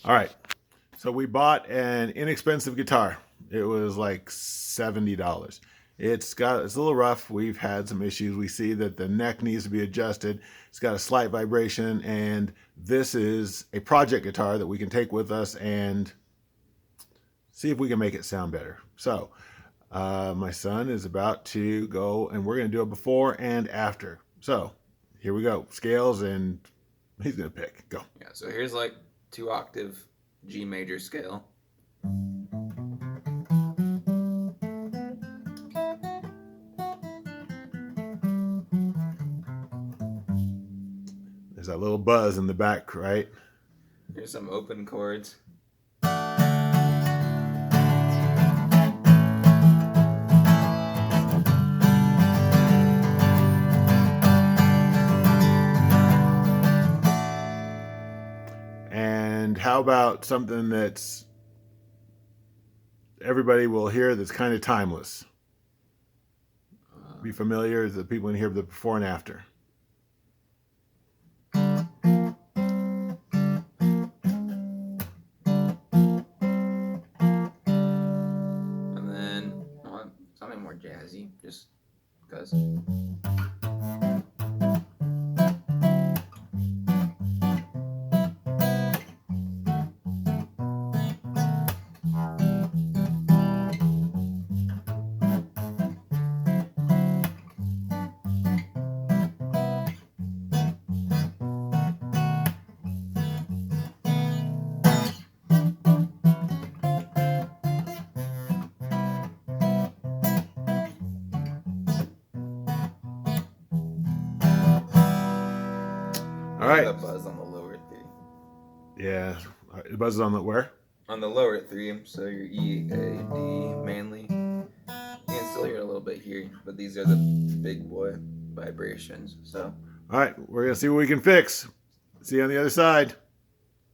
All right. So we bought an inexpensive guitar. It was like $70. It's a little rough. We've had some issues. We see that the neck needs to be adjusted. It's got a slight vibration, and this is a project guitar that we can take with us and see if we can make it sound better. So my son is about to go, and we're going to do a before and after. So here we go. Scales, and he's going to pick. Go. Yeah, so here's like 2 octave G major scale. There's that little buzz in the back, right? Here's some open chords. And how about something that's everybody will hear that's kind of timeless? Be familiar, the people in here, the before and after. And then something more jazzy, just because. All right. The buzz on the lower three. Yeah. It buzzes on the where? On the lower three, so your E, A, D mainly. You can still hear it a little bit here, but these are the big boy vibrations. So. All right. We're going to see what we can fix. See you on the other side.